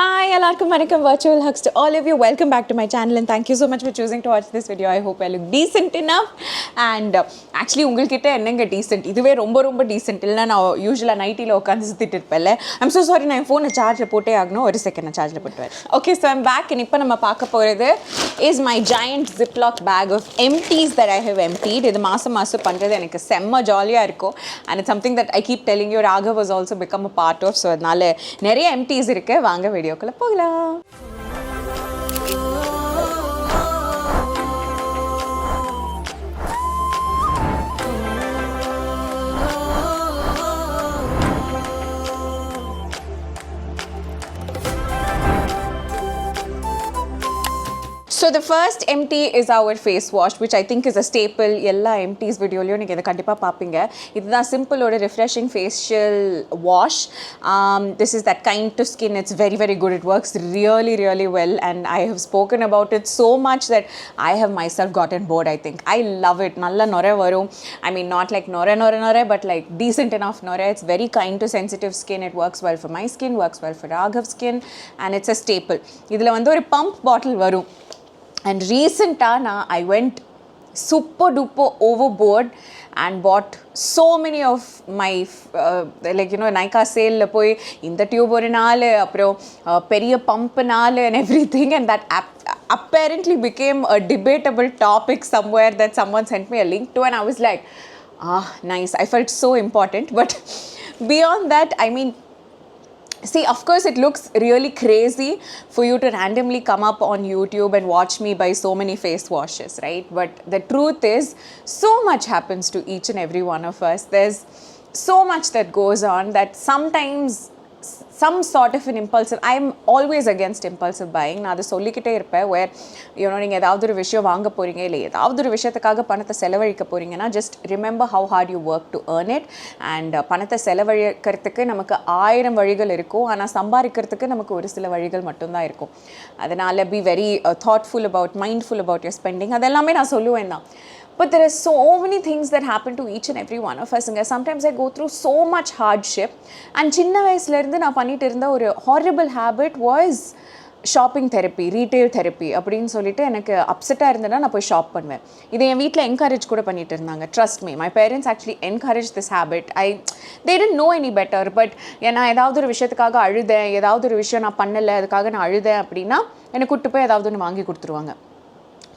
Hi, எல்லாருக்கும் வணக்கம். Virtual hugs to all of you. Welcome back to my channel and thank you so much for choosing to watch this video. I hope I look decent enough. And actually உங்கள்கிட்ட என்னங்க decent, இதுவே ரொம்ப ரொம்ப decent இல்லை. நான் யூஸ்வலாக நைட்டியில் உட்காந்து சுற்றிட்டு இருப்பேன்ல. ஐம் ஸோ சாரி, நான் ஃபோனை சார்ஜில் போட்டே ஆகணும். ஒரு செகண்ட் நான் சார்ஜில் போட்டுவேன். Okay, so I'm back. இப்போ நம்ம பார்க்க போகிறது is my giant ziplock bag of empties that I have emptied. இது மாதம் பண்ணுறது எனக்கு செம்ம ஜாலியாக இருக்கும். And it's something that I keep telling you, Raghav has also become a part of. So அதனால நிறைய empties இருக்குது. வாங்க வீடியோக்குள்ள போகலாம். So the first empty is our face wash, which I think is a staple. எல்லா empties வீடியோலையும் நீங்கள் இதை கண்டிப்பாக பார்ப்பீங்க. இதுதான் சிம்பிளோட refreshing facial wash. This is that kind to skin. It's very very good. It works really really well and I have spoken about it so much that I have myself gotten bored, I think. I love it. நல்ல நொரை வரும். I mean not like நொரை but like decent enough நொரை. It's very kind to sensitive skin. It works well for my skin, works well for Raghav's skin and it's a staple. இதில் வந்து ஒரு pump bottle வரும். And recently, I went super duper overboard and bought so many of my like Nykaa sale la poi inda tube oru naal apro periya pump naal and everything, and that apparently became a debatable topic somewhere that someone sent me a link to and I was like, nice. I felt so important, but beyond that, I mean, see, of course, it looks really crazy for you to randomly come up on YouTube and watch me buy so many face washes, right? But the truth is, so much happens to each and every one of us. There's so much that goes on that sometimes some sort of an impulsive, I'm always against impulsive buying. நான் அதை சொல்லிக்கிட்டே இருப்பேன். where நீங்கள் ஏதாவது ஒரு விஷயம் வாங்க போகிறீங்க இல்லை ஏதாவது ஒரு விஷயத்துக்காக பணத்தை செலவழிக்க போகிறீங்கன்னா just remember how hard you work to earn it. and பணத்தை செலவழிக்கிறதுக்கு நமக்கு 1000 வழிகள் இருக்கும், ஆனால் சம்பாதிக்கிறதுக்கு நமக்கு ஒரு சில வழிகள் மட்டும்தான் இருக்கும். அதனால் be very thoughtful about, mindful about your spending. அதெல்லாமே நான் சொல்லுவேன் தான். But there are so many things that happen to each and every one of us. Sometimes I go through so much hardship. And சின்ன வயசுல இருந்து நான் பண்ணிட்டு இருந்த ஒரு horrible habit was shopping therapy, retail therapy அப்படின்னு சொல்லிட்டு எனக்கு அப்செட்டாக இருந்தேன்னா நான் போய் ஷாப் பண்ணுவேன். இதை என் வீட்டில் என்கரேஜ் கூட பண்ணிட்டு இருந்தாங்க. Trust me, my parents actually encouraged this habit. They didn't know any better, but நான் ஏதாவது ஒரு விஷயத்துக்காக அழுதேன், ஏதாவது ஒரு விஷயம் நான் பண்ணலை, அதுக்காக நான் அழுதேன் அப்படின்னா என்னை கூப்பிட்டு போய் ஏதாவது ஒன்று வாங்கி கொடுத்துருவாங்க.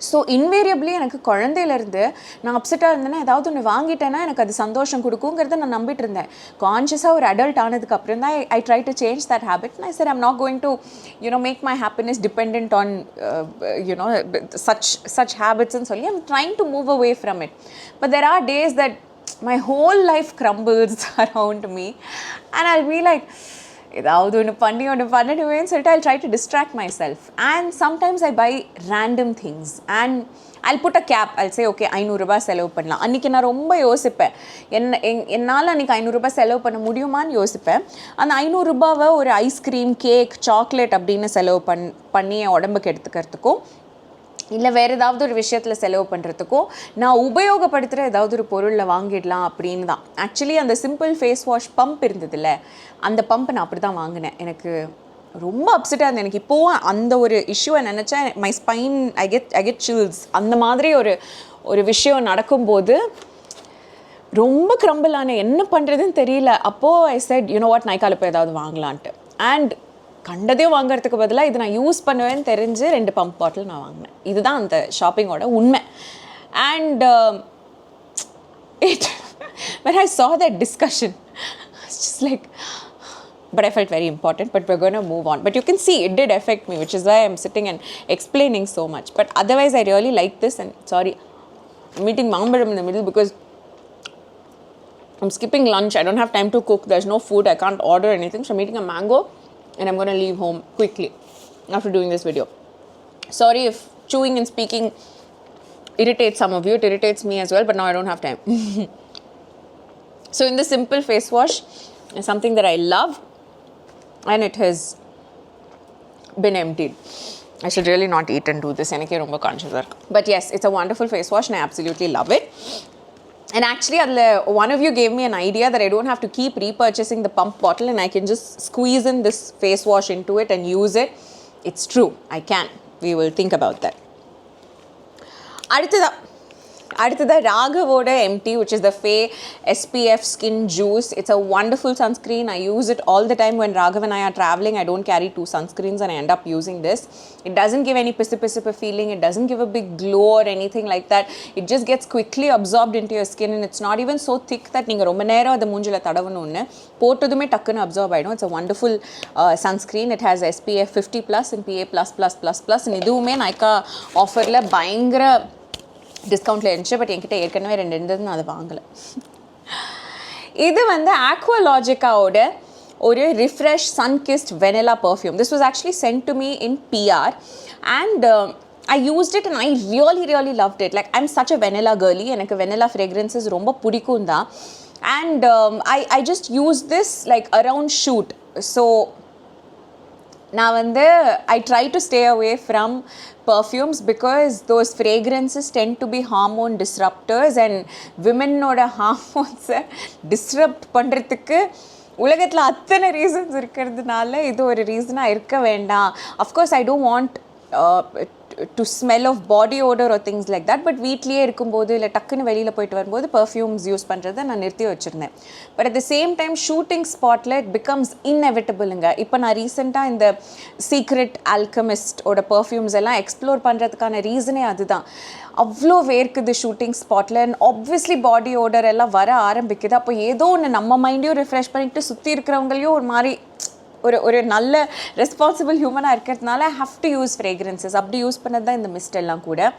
ஸோ இன்வேரியபிளி எனக்கு குழந்தையிலேருந்து நான் அப்செட்டாக இருந்தேன்னா ஏதாவது ஒன்று வாங்கிட்டேன்னா எனக்கு அது சந்தோஷம் கொடுக்குங்கிறத நான் நம்பிட்டு இருந்தேன். கான்ஷியஸாக ஒரு அடல்ட் ஆனதுக்கு அப்புறம் தான் I try to change that habit. I said I'm not going to make my happiness dependent on such habits and சொல்லி I'm trying to move away from it. But there are days that my whole life crumbles around me and I'll be like, ஏதாவது ஒன்று பண்ணிடுவேன்னு சொல்லிட்டு I'll try to distract myself. And sometimes I buy random things and I'll put a cap. I'll say, okay, 500 ரூபாய் செலவு பண்ணலாம். அன்றைக்கி நான் ரொம்ப யோசிப்பேன், என்னால் அன்றைக்கி 500 ரூபாய் செலவு பண்ண முடியுமான்னு யோசிப்பேன். அந்த 500 ரூபாவை ஒரு ஐஸ்கிரீம், கேக், சாக்லேட் அப்படின்னு செலவு பண்ணி என் உடம்புக்கு எடுத்துக்கிறதுக்கும் இல்லை வேறு ஏதாவது ஒரு விஷயத்தில் செலவு பண்ணுறதுக்கும் நான் உபயோகப்படுத்துகிற ஏதாவது ஒரு பொருளில் வாங்கிடலாம் அப்படின்னு தான். ஆக்சுவலி அந்த சிம்பிள் ஃபேஸ் வாஷ் பம்ப் இருந்ததில்ல, அந்த பம்ப் நான் அப்படி தான் வாங்கினேன். எனக்கு ரொம்ப அப்செட்டாக இருந்தது. எனக்கு இப்போவும் அந்த ஒரு இஷ்யூவை நினச்சேன், my spine I get silks. அந்த மாதிரி ஒரு விஷயம் நடக்கும்போது ரொம்ப கிரம்பிள் ஆனேன், என்ன பண்ணுறதுன்னு தெரியல. அப்போது ஐ செட் வாட், நைக்கால போய் ஏதாவது வாங்கலான்ட்டு. அண்ட் கண்டதையும் வாங்குறதுக்கு பதிலாக இது நான் யூஸ் பண்ணுவேன்னு தெரிஞ்சு 2 பம்ப் பாட்டில் நான் வாங்கினேன். இதுதான் அந்த ஷாப்பிங்கோட உண்மை. And when I saw that discussion, it's just like, but I felt very important, but we're going to move on. But you can see it did affect me, which is why I'm sitting and explaining so much. But otherwise I really like this. And sorry, I'm eating mangoldam in the middle because I'm skipping lunch. I don't have time to cook. There's no food. I can't order anything. So I'm eating a mango and I'm going to leave home quickly after doing this video. Sorry if chewing and speaking irritates some of you. It irritates me as well, but now I don't have time. So in the simple face wash is something that I love and it has been emptied. I should really not eat and do this. But yes, it's a wonderful face wash and I absolutely love it. And actually, one of you gave me an idea that I don't have to keep repurchasing the pump bottle and I can just squeeze in this face wash into it and use it. It's true, I can. We will think about that. அடுத்ததா ராகவோட empty, which is the Faye SPF skin juice. It's a wonderful sunscreen. I use it all the time when Raghav and I are traveling. I don't carry 2 sunscreens and I end up using this. It doesn't give any pissy feeling. It doesn't give a big glow or anything like that. It just gets quickly absorbed into your skin, and it's not even so thick that நீங்க ரொம்ப நேரம் அதை மூஞ்சில தடவணும்னு போட்டதுமே டக்குன்னு absorb ஆகிடும். It's a wonderful sunscreen. It has SPF 50+ and PA++++, and இதுவுமே நைக்கா ஆஃபரில் பயங்கர டிஸ்கவுண்ட்டில் இருந்துச்சு. பட் என்கிட்ட ஏற்கனவே 2 இருந்தது, நான் அதை வாங்கலை. இது வந்து ஆக்வாலாஜிக்காவோட ஒரு refresh Sunkist vanilla perfume. This was actually sent to me in PR and I used it and I really loved it. Like, I'm such a vanilla girly. எனக்கு vanilla fragrances ரொம்ப பிடிக்கும் தான். And I just used this like around shoot. So நான் வந்து I try to stay away from perfumes because those fragrances tend to be hormone disruptors, and women-ஓட ஹார்மோன்ஸை disrupt பண்ணுறதுக்கு உலகத்தில் அத்தனை ரீசன்ஸ் இருக்கிறதுனால இது ஒரு ரீசனாக இருக்க வேண்டாம். Of course I don't want to smell of body odor or things like that, but வீட்லேயே இருக்கும்போது இல்லை டக்குன்னு வெளியில் போயிட்டு வரும்போது பர்ஃப்யூம்ஸ் யூஸ் பண்ணுறதை நான் நிறுத்தி வச்சுருந்தேன். But at the same time shooting ஸ்பாட்டில் இட் பிகம்ஸ் இன்எவிட்டபிளுங்க. இப்போ நான் ரீசெண்டாக இந்த சீக்ரெட் ஆல்கமிஸ்டோட பர்ஃப்யூம்ஸ் எல்லாம் எக்ஸ்ப்ளோர் பண்ணுறதுக்கான ரீசனே அதுதான். அவ்வளோ வேர்க்குது ஷூட்டிங் ஸ்பாட்டில், அண்ட் ஆப்வியஸ்லி பாடி ஓடர் எல்லாம் வர ஆரம்பிக்குது. அப்போ ஏதோ ஒன்று நம்ம மைண்டையும் ரிஃப்ரெஷ் பண்ணிட்டு சுற்றி இருக்கிறவங்களையும் ஒரு மாதிரி ஒரு நல்ல ரெஸ்பான்சிபிள் ஹியூமனாக இருக்கிறதுனால I have to use fragrances. அப்படி யூஸ் பண்ணது தான் இந்த மிஸ்ட் எல்லாம் கூட.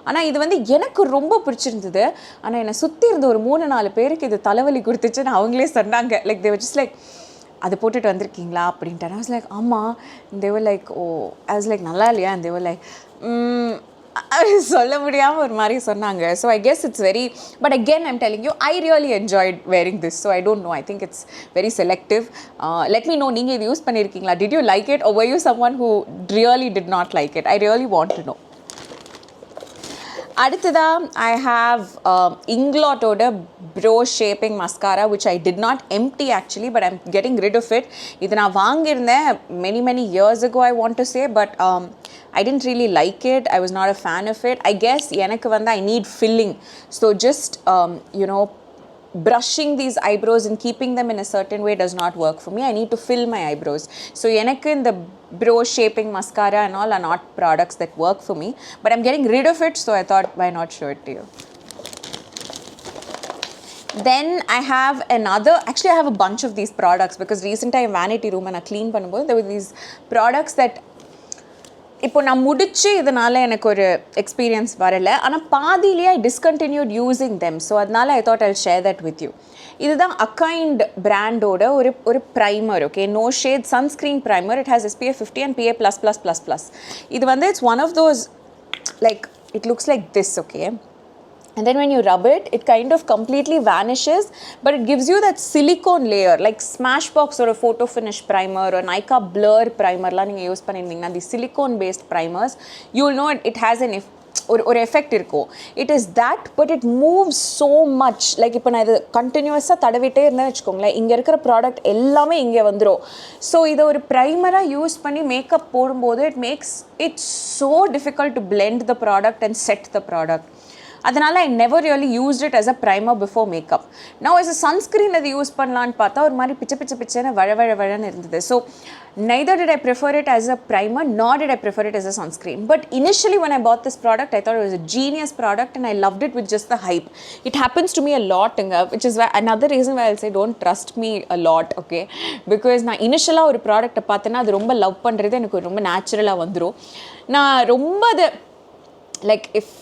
ஆனால் இது வந்து எனக்கு ரொம்ப பிடிச்சிருந்தது. ஆனால் என்னை சுற்றி இருந்த ஒரு 3-4 பேருக்கு இது தலைவலி கொடுத்துச்சுன்னு அவங்களே சொன்னாங்க. Like they were just like, அது போட்டுட்டு வந்திருக்கீங்களா அப்படின்ட்டு. ஐ வாஸ் லைக் ஆமாம். They were like oh, I was like நல்லா இல்லையா? தே வர் லைக் சொல்ல முடியாமல் ஒரு மாதிரி சொன்னாங்க. So I guess it's very, but again I'm telling you I really enjoyed wearing this. So I don't know, I think it's very selective. Let me know, நீங்கள் இது use பண்ணியிருக்கீங்களா? Did you like it or were you someone who really did not like it? I really want to know. அடுத்ததா I have Inglotோட brow shaping mascara, which I did not empty actually, but I'm getting rid of it. இது நான் வாங்கியிருந்தேன் many years ago, I want to say, but I didn't really like it. I was not a fan of it. I guess எனக்கு வந்து I need filling. So just brushing these eyebrows and keeping them in a certain way does not work for me. I need to fill my eyebrows. So எனக்கு இந்த bro shaping mascara and all are not products that work for me, but I'm getting rid of it, so I thought why not show it to you. Then I have actually I have a bunch of these products because recently in vanity room and I clean பண்ணும்போது there were these products that இப்போ நான் முடிச்சு இதனால் எனக்கு ஒரு experience வரலை, ஆனால் பாதியிலேயே I discontinued using them. So அதனால் I thought I share that with you. இதுதான் அக்கைண்ட் பிராண்டோட ஒரு primer. Okay, no shade sunscreen primer. It has SPF 50 and PA++++. இது வந்து it's one of those like it looks like this. Okay, and then when you rub it, it kind of completely vanishes, but it gives you that silicone layer, like Smashbox or a photo finish primer or Nykaa blur primer la neenga use pannirundinga, the silicone based primers, you will know it has an or effect irko. It is that, but it moves so much. Like ipo na idu continuous ah tadavite irundha vechukongla, inga irukra product ellame inge vandro. So idu or primer ah use panni makeup podumbodhu it makes it so difficult to blend the product and set the product. அதனால் I never really used it as a primer before makeup. Now as a sunscreen அது use பண்ணலான்னு பார்த்தா ஒரு மாதிரி பிச்சைன்னு வழன்னு இருந்தது. So neither did I prefer it as a primer nor did I prefer it as a sunscreen. But initially when I bought this product, I thought it was a genius product and I loved it with just the hype. It happens to me a lot, which is another reason why I'll say don't trust me a lot, okay? Because நான் இனிஷியலாக ஒரு ப்ராடக்ட்டை பார்த்தேன்னா அது ரொம்ப love பண்ணுறது எனக்கு ரொம்ப நேச்சுரலாக வந்துடும். நான் ரொம்ப அது like if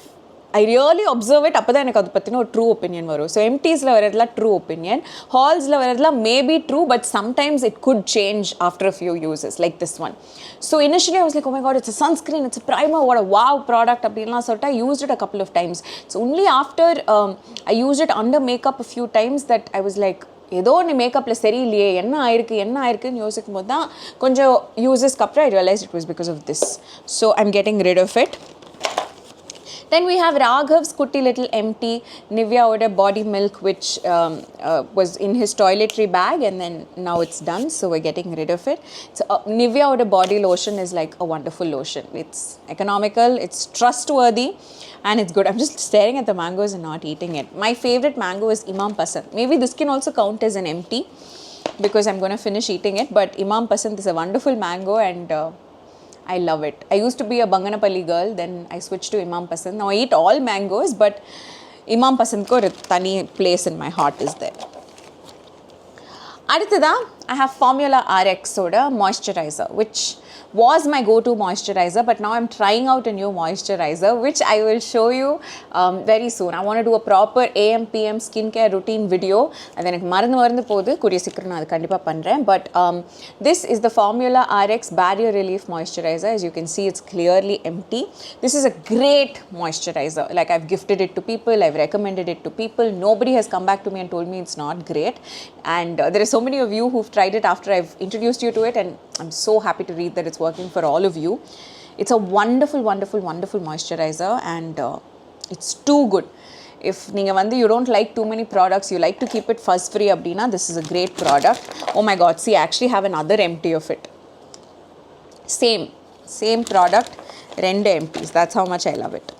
I really observe it, அப்போ தான் எனக்கு அது பற்றின ஒரு ட்ரூ ஒப்பீனியன் வரும். ஸோ எம்டிஸில் வரதுலாம் ட்ரூ ஒப்பீனியன், ஹால்ஸில் வரதுலாம் maybe true, but sometimes it could change after a few uses like this one. So initially I was like, oh my god, it's a sunscreen, it's a primer, what a wow product அப்படின்லாம் சொல்லிட்டு I used it a couple of times. So only after I used it under makeup a few times that I was like, ஏதோ ஒன்று மேக்கப்பில் சரியில்லையே, என்ன ஆயிருக்குன்னு யோசிக்கும் போது தான் கொஞ்சம் யூசஸ்க்கு அப்புறம் I realized it was because of this. So I'm getting rid of it. Then we have Raghav's Kutti Little Empty Nivea Oda Body Milk, which was in his toiletry bag, and then now it's done, so we're getting rid of it. So Nivea Oda Body Lotion is like a wonderful lotion. It's economical, it's trustworthy, and it's good. I'm just staring at the mangoes and not eating it. My favorite mango is Imam Pasand. Maybe this can also count as an empty because I'm going to finish eating it, but Imam Pasand is a wonderful mango, and I love it. I used to be a Banganapalli girl, then I switched to Imam Pasand. Now I eat all mangoes, but Imam Pasand ko tani place in my heart is there. Adutha, I have Formula RX Soda Moisturizer, which was my go-to moisturizer, but now I'm trying out a new moisturizer, which I will show you very soon. I want to do a proper AM PM skincare routine video, and then but this is the Formula RX Barrier Relief Moisturizer. As you can see, it's clearly empty. This is a great moisturizer. Like, I've gifted it to people, I've recommended it to people. Nobody has come back to me and told me it's not great, and there are so many of you who've tried it after I've introduced you to it, and I'm so happy to read that it's working for all of you. It's a wonderful, wonderful, wonderful moisturizer, and it's too good. If you don't like too many products, you like to keep it fuzz free abdina, this is a great product. Oh my god, see, I actually have another empty of it. Same product, rende empties. That's how much I love it.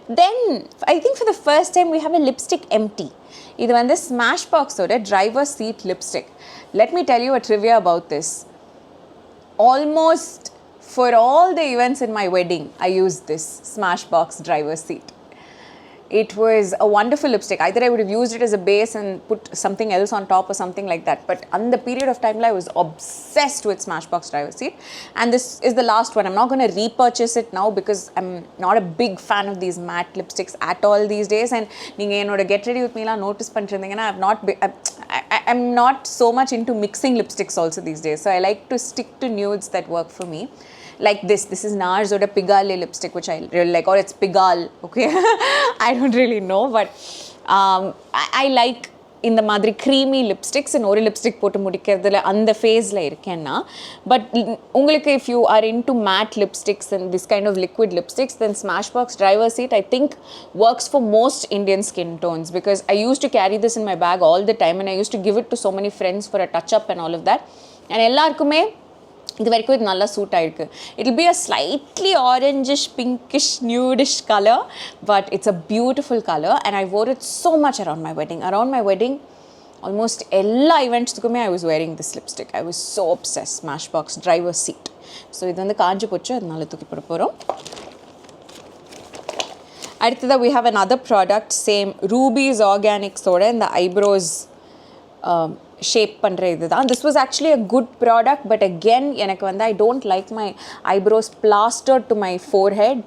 Then I think for the first time we have a lipstick empty. This is Smashbox oda driver seat lipstick. Let me tell you a trivia about this. Almost for all the events in my wedding, I used this Smashbox driver seat. It was a wonderful lipstick. Either I would have used it as a base and put something else on top or something like that. But on the period of time, I was obsessed with Smashbox driver seat. And this is the last one. I'm not going to repurchase it now because I'm not a big fan of these matte lipsticks at all these days. And get ready with me notice I'm not so much into mixing lipsticks also these days. So I like to stick to nudes that work for me. Like this is NARS oda Pigale lipstick, which I really like, or it's Pigal, okay? I don't really know, but I like in the madri creamy lipsticks and oru lipstick potu mudikkiradhula and the phase la irkenna. But if you are into matte lipsticks and this kind of liquid lipsticks, then Smashbox driver seat I think works for most Indian skin tones, because I used to carry this in my bag all the time and I used to give it to so many friends for a touch up and all of that. And ellarkume இது வரைக்கும் இது நல்லா suit ஆயிருக்கு. It will be a slightly orangish, pinkish, nudish color, but it's a beautiful color, and I wore it so much around my wedding. Around my wedding, almost எல்லா events-க்குமே I was wearing this lipstick. I was so obsessed. Smashbox driver seat. So இது வந்து காஞ்சு போச்சு, அதனால தூக்கி போட போறோம். அடுத்ததா we have another product, same Ruby's Organics ஓட இந்த eyebrows shape பண்ற இதுதான். This was actually a good product, but again எனக்கு வந்து I don't like my eyebrows plastered to my forehead,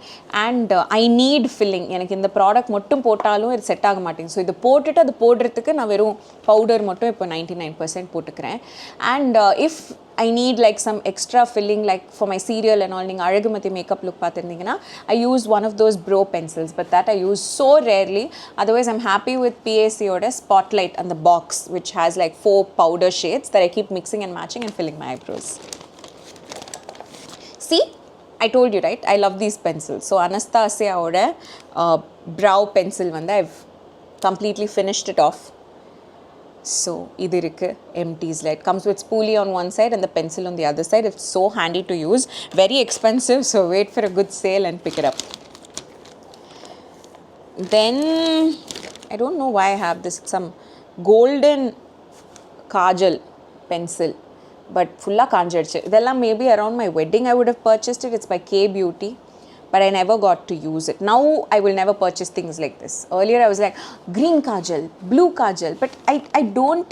and I need filling. எனக்கு இந்த ப்ராடக்ட் மட்டும் போட்டாலும் இது செட் ஆக மாட்டேங்குது. ஸோ இது போட்டுட்டு அது போடுறதுக்கு நான் வெறும் பவுடர் மட்டும் இப்போ 99% போட்டுக்கிறேன். And if I need like some extra filling, like for my cereal and all, நீங்கள் அழகுமதி மேக்கப் லுக் பார்த்துருந்தீங்கன்னா I use one of those brow pencils, but that I use so rarely. Otherwise I'm happy with PAC oda Spotlight and the box, which has like 4 powder shades that I keep mixing and matching and filling my eyebrows. See, I told you, right? I love these pencils. So Anastasia oda brow pencil vanda I've completely finished it off. So இது இருக்கு empties. It comes with spoolie on one side and the pencil on the other side. It's so handy to use. Very expensive, so wait for a good sale and pick it up. Then I don't know why I have this. It's some golden kajal pencil, but fulla kanjirchu. Idella maybe around my wedding I would have purchased it. It's by K Beauty, but I never got to use it. Now I will never purchase things like this. Earlier I was like green kajal, blue kajal, but I don't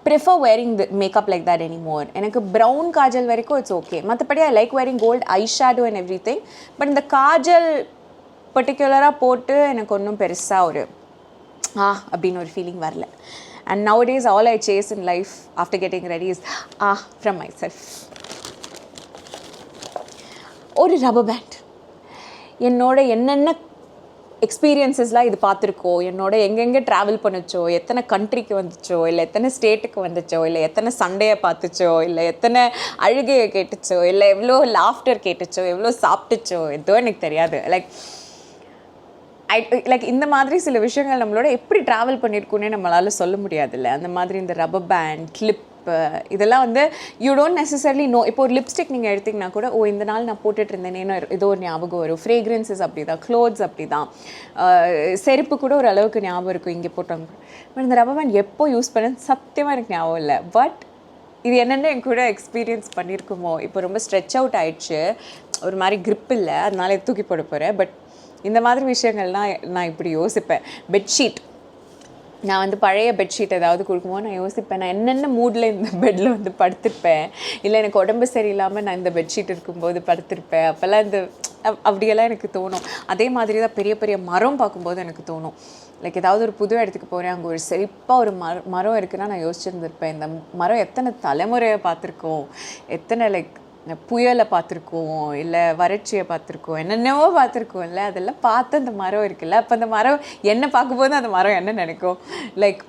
prefer wearing the makeup like that anymore. எனக்கு brown kajal வரைக்கும் it's okay. மற்றபடி I like wearing gold eyeshadow and everything, but இந்த kajal particular-ஆ போட்டு எனக்கு ஒன்றும் பெருசா ஒரு அப்படின்னு ஒரு ஃபீலிங் வரல. And nowadays all I chase in life after getting ready is from myself. ஒரு rubber band. என்னோட என்னென்ன எக்ஸ்பீரியன்ஸஸ்லாம் இது பார்த்துருக்கோ, என்னோட எங்கெங்கே ட்ராவல் பண்ணுச்சோ, எத்தனை கண்ட்ரிக்கு வந்துச்சோ, இல்லை எத்தனை ஸ்டேட்டுக்கு வந்துச்சோ, இல்லை எத்தனை சண்டையை பார்த்துச்சோ, இல்லை எத்தனை அழுகையை கேட்டுச்சோ, இல்லை எவ்வளோ லாஃப்டர் கேட்டுச்சோ, எவ்வளோ சாப்பிட்டுச்சோ, எதுவும் எனக்கு தெரியாது. லைக் லைக் இந்த மாதிரி சில விஷயங்கள் நம்மளோட எப்படி ட்ராவல் பண்ணியிருக்கோன்னே நம்மளால் சொல்ல முடியாதுல்ல. அந்த மாதிரி இந்த ரப்பர் பேண்ட், கிளிப், இதெல்லாம் வந்து யூ டோன்ட் நெசசரிலி நோ. இப்போ ஒரு லிப்ஸ்டிக் நீங்கள் எடுத்திங்கன்னா கூட இந்த நாள் நான் போட்டுட்டு இருந்தேனேன்னு ஏதோ ஒரு ஞாபகம் வரும். ஃப்ரேக்ரன்சஸ் அப்படி தான், க்ளோத்ஸ் அப்படி தான், செருப்பு கூட ஒரு அளவுக்கு ஞாபகம் இருக்கும் இங்கே போட்டவங்க. பட் இந்த ரப்பர் பேண்ட் எப்போ யூஸ் பண்ணேன்னு சத்தியமாக எனக்கு ஞாபகம் இல்லை. பட் இது என்னென்ன என் கூட எக்ஸ்பீரியன்ஸ் பண்ணியிருக்குமோ. இப்போ ரொம்ப ஸ்ட்ரெச் அவுட் ஆயிடுச்சு, ஒரு மாதிரி க்ரிப் இல்லை, அதனால தூக்கி போட போகிறேன். பட் இந்த மாதிரி விஷயங்கள்லாம் நான் இப்படி யோசிப்பேன். பெட்ஷீட், நான் வந்து பழைய பெட்ஷீட் ஏதாவது கொடுக்கும்போது நான் யோசிப்பேன், நான் என்னென்ன மூடில் இந்த பெட்டில் வந்து படுத்திருப்பேன், இல்லை எனக்கு உடம்பு சரியில்லாமல் நான் இந்த பெட்ஷீட் இருக்கும்போது படுத்திருப்பேன். அப்போல்லாம் இந்த அப்படியெல்லாம் எனக்கு தோணும். அதே மாதிரி தான் பெரிய பெரிய மரம் பார்க்கும்போது எனக்கு தோணும். லைக் ஏதாவது ஒரு புது இடத்துக்கு போகிறேன், அங்கே ஒரு செழிப்பாக ஒரு மரம் இருக்குன்னா நான் யோசிச்சுருந்துருப்பேன், இந்த மரம் எத்தனை தலைமுறையை பார்த்துருக்கோம், எத்தனை லைக் புயலை பார்த்துருக்கோம், இல்லை வறட்சியை பார்த்துருக்கோம், என்னென்னவோ பார்த்துருக்கோம் இல்லை. அதெல்லாம் பார்த்து அந்த மரம் இருக்குல்ல, அப்போ அந்த மரம் என்ன பார்க்கும்போது அந்த மரம் என்ன நினைக்கும், லைக்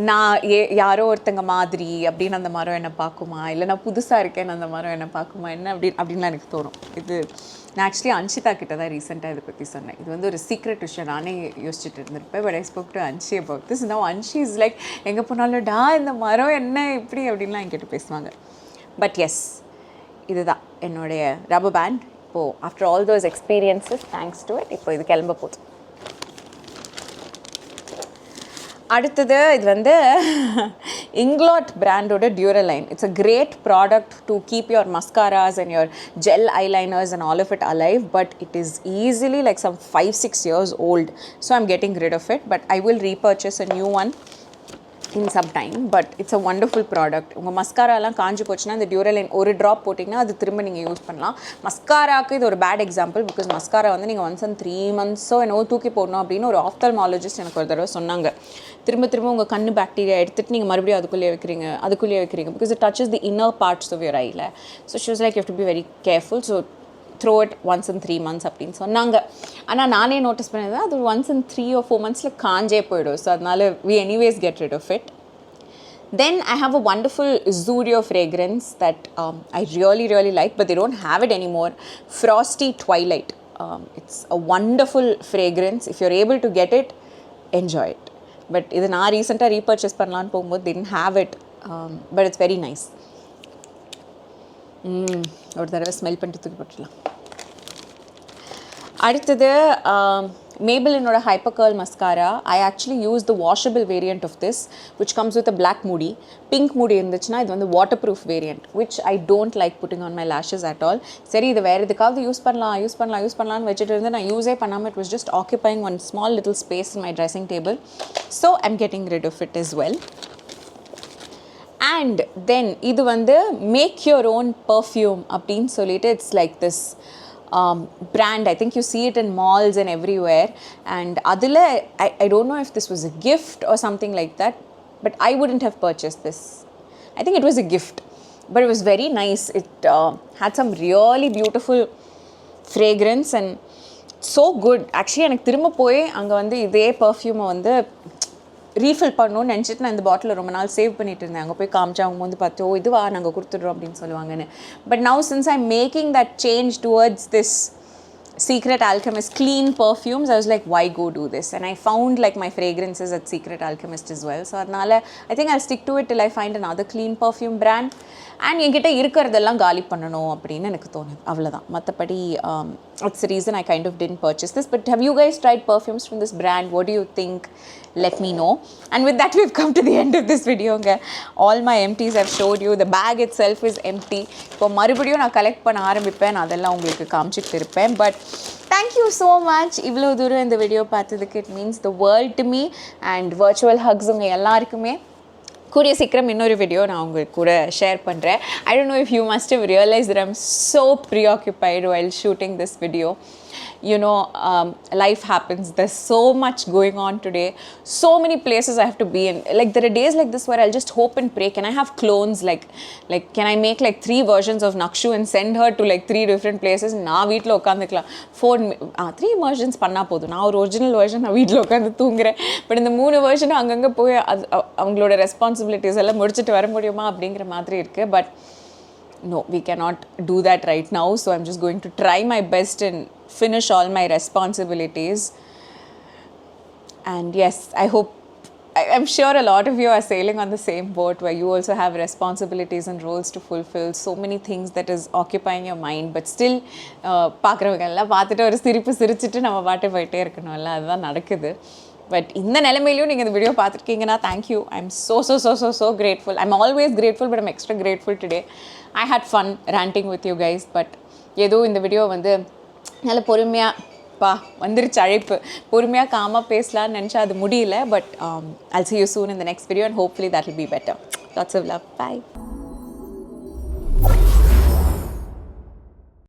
நான் யாரோ ஒருத்தங்க மாதிரி அப்படின்னு அந்த மரம் என்னை பார்க்குமா, இல்லை நான் புதுசாக இருக்கேன்னு அந்த மரம் என்னை பார்க்குமா, என்ன அப்படின்லாம் எனக்கு தோணும். இது நான் ஆக்சுவலி அன்ஷிதா கிட்ட தான் ரீசெண்டாக இதை பற்றி சொன்னேன். இது வந்து ஒரு சீக்ரெட் விஷயம், நானே யோசிச்சுட்டு இருந்திருப்பேன். But I spoke to Anshi about this. Now Anshi is like எங்கே போனாலும் இந்த மரம் என்ன இப்படி அப்படின்லாம் என்கிட்ட பேசுவாங்க. பட் எஸ், இதுதான் என்னுடைய ரப்பர் பேண்ட். இப்போது after all those experiences, thanks to it, இப்போ இது கிளம்ப போகுது. அடுத்தது இது வந்து இங்க்லாட் பிராண்டோட Duraline. It's a great product to keep your mascaras and your gel eyeliners and all of it alive. But it is easily like some 5-6 years old. So I'm getting rid of it. But I will repurchase a new one in some time. But it's a wonderful product. உங்கள் மஸ்காராலாம் காஞ்சி போச்சுன்னா இந்த டியூரலைன் ஒரு drop போட்டிங்கன்னா அது திரும்ப நீங்கள் use பண்ணலாம். மஸ்காராக்கு இது ஒரு பேட் எக்ஸாம்பிள். பிகாஸ் மஸ்காரா வந்து நீங்கள் ஒன்ஸ் அண்ட் 3 months என்னவோ தூக்கி போடணும் அப்படின்னு ஒரு ஆப்தல்மாலஜிஸ்ட் எனக்கு ஒரு தடவை சொன்னாங்க. திரும்ப உங்கள் கண்ணு பாக்டீரியா எடுத்துகிட்டு நீங்கள் மறுபடியும் அதுக்குள்ளேயே வைக்கிறீங்க because it touches the inner parts of your eye. So she was like, you have to be very careful. So throw it once in 3 months அப்படின்னு சொன்னாங்க. ஆனால் நானே நோட்டீஸ் பண்ணது அது once in 3 or 4 months kanche போயிடும். ஸோ அதனால we anyways get rid of it. Then I have a wonderful Zudio fragrance that I really like, but they don't have it anymore. Frosty Twilight. It's a wonderful fragrance. If you're able to get it, enjoy it. But இது நான் ரீசெண்டாக repurchase பண்ணலான்னு போகும்போது they didn't have it, but it's very nice. ஒரு தடவை smell பண்ணிட்டு தூக்கி போட்டுடலாம். அடுத்தது Maybelline Hyper Curl Mascara. I actually use the washable variant of this, which comes with a black moody. Pink moody இருந்துச்சுன்னா இது வந்து waterproof variant, which I don't like putting on my lashes at all. சரி, இது வேறு எதுக்காவது use பண்ணலாம்னு வச்சுட்டு இருந்து நான் யூஸே பண்ணாமல் it was just occupying one small little space in my dressing table. So I'm getting rid of it as well. And then இது வந்து make your own perfume அப்படின்னு சொல்லிட்டு it's like this brand. I think you see it in malls and everywhere. And adila, I don't know if this was a gift or something like that, but I wouldn't have purchased this. I think it was a gift, but it was very nice. It had some really beautiful fragrance and so good. Actually எனக்கு திரும்ப போய் அங்கே வந்து இதே பர்ஃப்யூமை வந்து refill பண்ணணும்னு நினச்சிட்டு நான் இந்த பாட்டில் ரொம்ப நாள் சேவ் பண்ணிட்டு இருந்தேன். அங்கே போய் காமிச்சு அவங்க வந்து பார்த்து இதுவா நாங்கள் கொடுத்துட்றோம் அப்படின்னு சொல்லுவாங்கன்னு. But now since I making that change towards this Secret Alchemist clean perfumes, I was like, why go do this? And I found like my fragrances at Secret Alchemist as well. So adnala I think I'll stick to it till I find another clean perfume brand. And என்கிட்ட இருக்கிறதெல்லாம் காலி பண்ணணும் அப்படின்னு எனக்கு தோணுது. அவ்வளோதான். மற்றபடி it's the reason I kind of didn't purchase this. But have you guys tried perfumes from this brand? What do you think? Let me know. And with that, we've come to the end of this video. All my empties I've showed you. The bag itself is empty. இப்போ மறுபடியும் நான் collect பண்ண ஆரம்பிப்பேன். அதெல்லாம் உங்களுக்கு காமிச்சிட்டு இருப்பேன். But thank you so much. இவ்வளோ தூரம் இந்த வீடியோ பார்த்ததுக்கு it means the world to me. And virtual hugs உங்கள் எல்லாருக்குமே. கூடிய சீக்கிரம் இன்னொரு வீடியோ நான் உங்களுக்கு கூட ஷேர் பண்ணுறேன். I don't know if you must have realized that I'm so preoccupied while shooting this video. You know, life happens. There's so much going on today. So many places I have to be in. Like there are days like this where I'll just hope and pray. Can I have clones? Like can I make like 3 versions of Nakshu and send her to like 3 different places? நான் வீட்டில் உட்காந்துக்கலாம். 3 versions பண்ணா போதும். நான் ஒரு original version நான் வீட்டில் உட்காந்து தூங்குறேன். பட் இந்த 3 வெர்ஷனும் அங்கங்கே போய் அவங்களோட ரெஸ்பான்சிபிலிட்டிஸ் எல்லாம் முடிச்சுட்டு வர முடியுமா அப்படிங்கிற மாதிரி இருக்குது. But no, we cannot do that right now. So I'm just going to try my best and finish all my responsibilities. And yes, I'm sure a lot of you are sailing on the same boat where you also have responsibilities and roles to fulfill, so many things that is occupying your mind, but still பார்க்குறவங்க எல்லாம் பார்த்துட்டு ஒரு சிரிப்பு சிரிச்சிட்டு நம்ம பாட்டு போயிட்டே இருக்கணும்ல, அதுதான் நடக்குது. பட் இந்த நிலைமையிலையும் நீங்கள் இந்த வீடியோ பார்த்துருக்கீங்கன்னா thank you. I'm so grateful. I'm always grateful, but I'm extra grateful today. I had fun ranting with you guys, but ஏதோ இந்த வீடியோ வந்து நல்ல பொறுமையாக வந்துருச்சு அழைப்பு, பொறுமையாக காமாக பேசலான்னு நினச்சா அது முடியல. But I'll see you soon in the next video and hopefully that will be better. Lots of love. Bye.